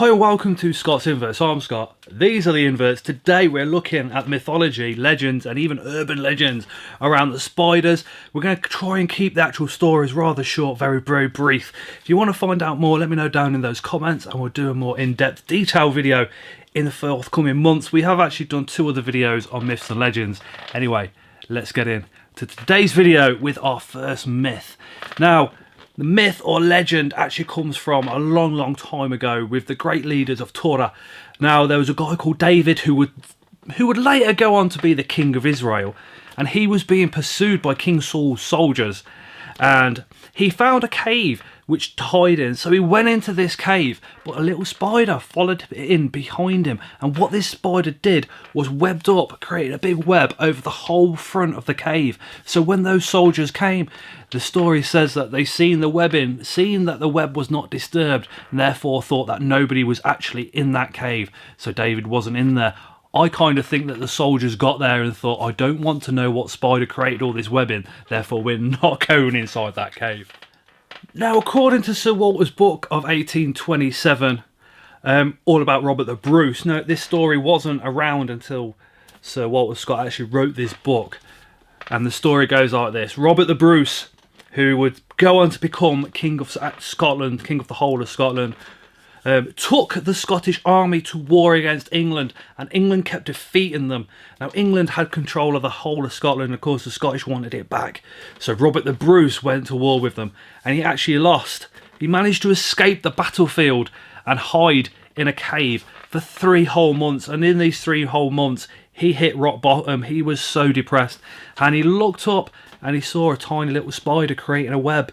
Hi and welcome to Scott's Inverts. I'm Scott. These are the Inverts. Today we're looking at mythology, legends and even urban legends around the spiders. We're going to try and keep the actual stories rather short, very brief. If you want to find out more, let me know down in those comments and we'll do a more in-depth detailed video in the forthcoming months. We have actually done 2 other videos on myths and legends. Anyway, let's get in to today's video with our first myth. Now, the myth or legend actually comes from a long time ago with the great leaders of Torah. Now, there was a guy called David who would later go on to be the king of Israel, and he was being pursued by King Saul's soldiers, and he found a cave which to hide in. So he went into this cave, but a little spider followed in behind him, and what this spider did was webbed up, created a big web over the whole front of the cave. So when those soldiers came, the story says that they seen the webbing, seen that the web was not disturbed, and therefore thought that nobody was actually in that cave. So David wasn't in there. I kind of think that the soldiers got there and thought, I don't want to know what spider created all this webbing, therefore we're not going inside that cave. Now, according to Sir Walter's book of 1827, all about Robert the Bruce. Now, this story wasn't around until Sir Walter Scott actually wrote this book. And the story goes like this. Robert the Bruce, who would go on to become King of Scotland, King of the whole of Scotland, took the Scottish army to war against England, and England kept defeating them. Now, England had control of the whole of Scotland. Of course, the Scottish wanted it back. So Robert the Bruce went to war with them, and he actually lost. He managed to escape the battlefield and hide in a cave for 3 whole months. And in these 3 whole months, he hit rock bottom. He was so depressed, and he looked up and he saw a tiny little spider creating a web.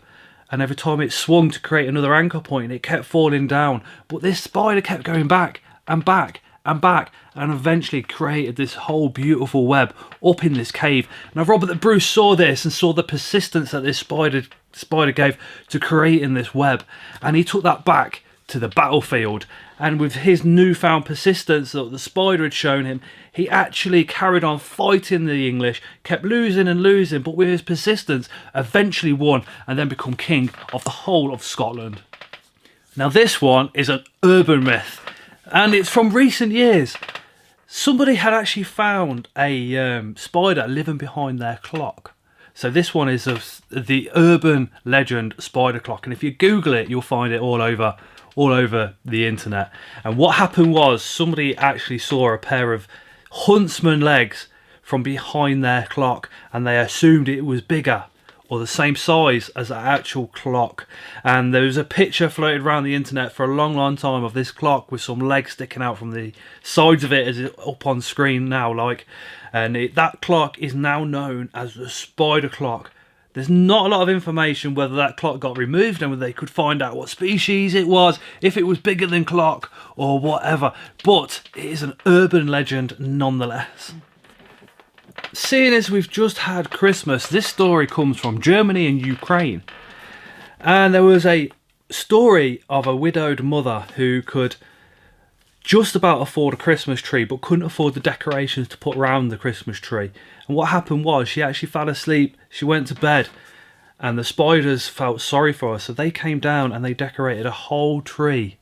And every time it swung to create another anchor point, it kept falling down. But this spider kept going back and back and back, and eventually created this whole beautiful web up in this cave. Now, Robert the Bruce saw this and saw the persistence that this spider gave to creating this web, and he took that back to the battlefield. And with his newfound persistence that the spider had shown him, he actually carried on fighting the English, kept losing and losing, but with his persistence eventually won and then become king of the whole of Scotland. Now, this one is an urban myth, and it's from recent years. Somebody had actually found a spider living behind their clock. So this one is of the urban legend spider clock, and if you Google it, you'll find it all over the internet. And what happened was somebody actually saw a pair of huntsman legs from behind their clock, and they assumed it was bigger or the same size as the actual clock. And there was a picture floated around the internet for a long time of this clock with some legs sticking out from the sides of it, as it's up on screen now, that clock is now known as the spider clock. There's not a lot of information whether that clock got removed and whether they could find out what species it was, if it was bigger than clock or whatever. But it is an urban legend nonetheless. Seeing as we've just had Christmas, this story comes from Germany and Ukraine. And there was a story of a widowed mother who could just about afford a Christmas tree but couldn't afford the decorations to put around the Christmas tree. And what happened was she actually fell asleep, she went to bed, and the spiders felt sorry for her, so they came down and they decorated a whole tree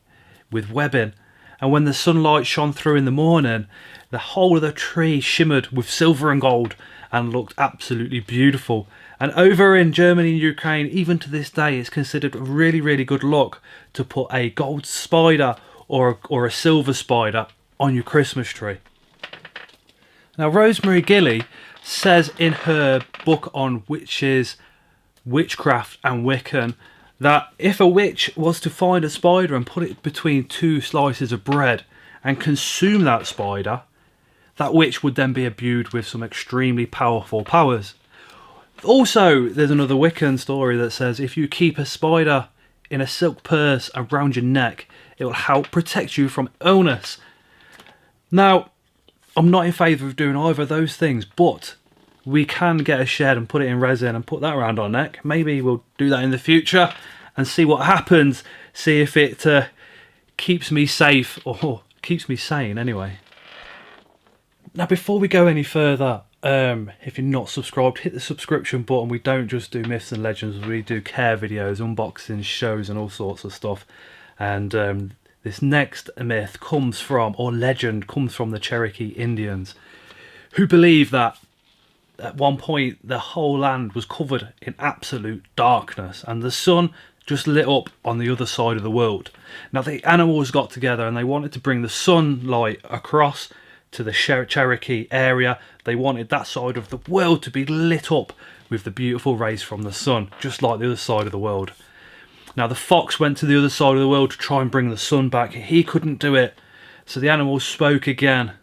with webbing. And when the sunlight shone through in the morning, the whole of the tree shimmered with silver and gold and looked absolutely beautiful. And over in Germany and Ukraine, even to this day, it's considered a really good look to put a gold spider or a silver spider on your Christmas tree. Now, Rosemary Gilly says in her book on witches, witchcraft and Wiccan, that if a witch was to find a spider and put it between 2 slices of bread and consume that spider, that witch would then be imbued with some extremely powerful powers. Also, there's another Wiccan story that says if you keep a spider in a silk purse around your neck, it will help protect you from illness. Now, I'm not in favour of doing either of those things, but we can get a shed and put it in resin and put that around our neck. Maybe we'll do that in the future and see what happens. See if it keeps me safe or keeps me sane anyway. Now, before we go any further, if you're not subscribed, hit the subscription button. We don't just do myths and legends, we do care videos, unboxings, shows and all sorts of stuff. And this next myth comes from, or legend comes from, the Cherokee Indians, who believe that at one point the whole land was covered in absolute darkness and the sun just lit up on the other side of the world. Now the animals got together and they wanted to bring the sunlight across to the Cherokee area. They wanted that side of the world to be lit up with the beautiful rays from the sun, just like the other side of the world. Now the fox went to the other side of the world to try and bring the sun back. He couldn't do it, so the animals spoke again,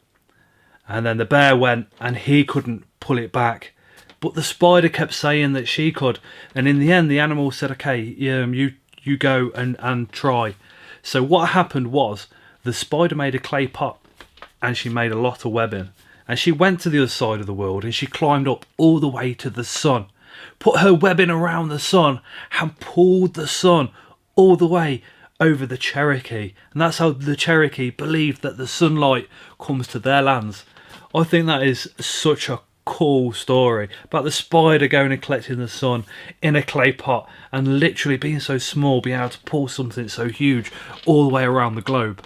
and then the bear went and he couldn't pull it back, but the spider kept saying that she could, and in the end the animals said, okay, you go and try. So what happened was the spider made a clay pot and she made a lot of webbing, and she went to the other side of the world and she climbed up all the way to the sun, put her webbing around the sun and pulled the sun all the way over the Cherokee, and that's how the Cherokee believed that the sunlight comes to their lands. I think that is such a cool story about the spider going and collecting the sun in a clay pot and literally being so small, being able to pull something so huge all the way around the globe.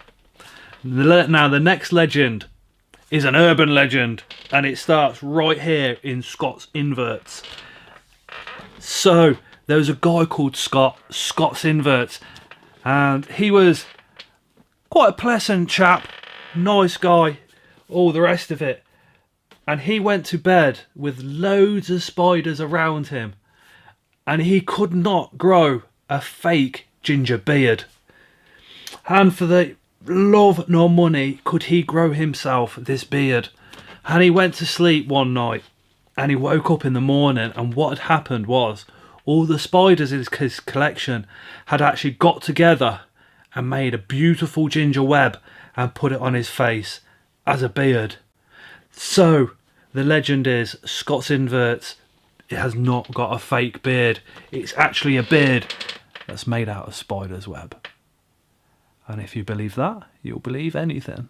Now the next legend is an urban legend, and it starts right here in Scott's Inverts. So there was a guy called Scott's Inverts, and he was quite a pleasant chap, nice guy, all the rest of it. And he went to bed with loads of spiders around him, and he could not grow a fake ginger beard. And for the love nor money could he grow himself this beard. And he went to sleep one night and he woke up in the morning, and what had happened was all the spiders in his collection had actually got together and made a beautiful ginger web and put it on his face as a beard. So the legend is Scott's Inverts, it has not got a fake beard. It's actually a beard that's made out of spider's web. And if you believe that, you'll believe anything.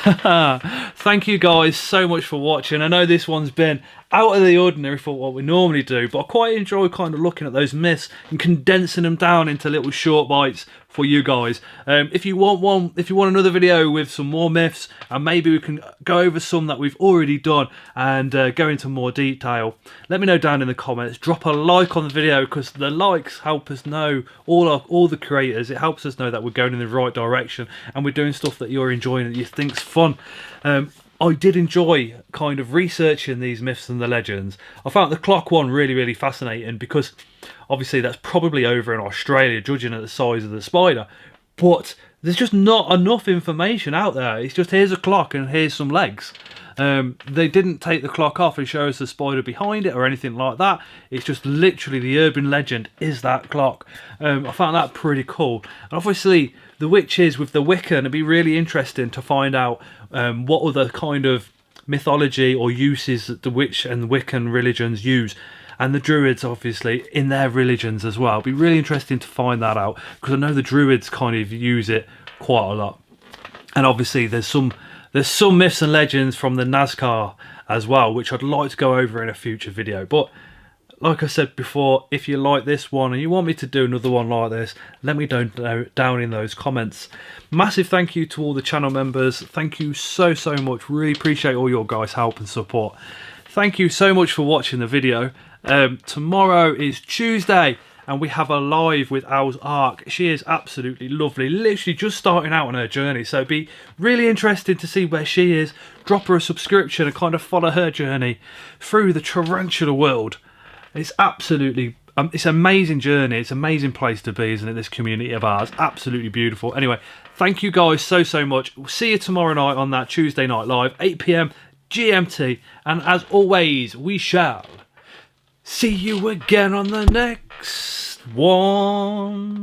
Thank you guys so much for watching. I know this one's been out of the ordinary for what we normally do, but I quite enjoy kind of looking at those myths and condensing them down into little short bites for you guys. If you want another video with some more myths, and maybe we can go over some that we've already done and go into more detail, let me know down in the comments. Drop a like on the video, because the likes help us know, all the creators, it helps us know that we're going in the right direction and we're doing stuff that you're enjoying and you think's fun. I did enjoy kind of researching these myths and the legends. I found the clock one really fascinating, because obviously that's probably over in Australia, judging at the size of the spider, but there's just not enough information out there. It's just, here's a clock and here's some legs. They didn't take the clock off and show us the spider behind it or anything like that. It's just literally the urban legend is that clock. I found that pretty cool. And obviously the witches with the Wiccan, it'd be really interesting to find out what other kind of mythology or uses that the witch and Wiccan religions use, and the druids obviously in their religions as well. It'd be really interesting to find that out, because I know the druids kind of use it quite a lot. And obviously there's some myths and legends from the NASCAR as well, which I'd like to go over in a future video. But like I said before, if you like this one and you want me to do another one like this, let me know down in those comments. Massive thank you to all the channel members. Thank you so much. Really appreciate all your guys' help and support. Thank you so much for watching the video. Tomorrow is Tuesday, and we have a live with Owl's Ark. She is absolutely lovely, literally just starting out on her journey, so it'd be really interesting to see where she is. Drop her a subscription and kind of follow her journey through the tarantula world. It's absolutely, it's an amazing journey. It's an amazing place to be, isn't it, this community of ours? Absolutely beautiful. Anyway, thank you guys so much. We'll see you tomorrow night on that Tuesday night live, 8 PM GMT, and as always, we shall see you again on the next one.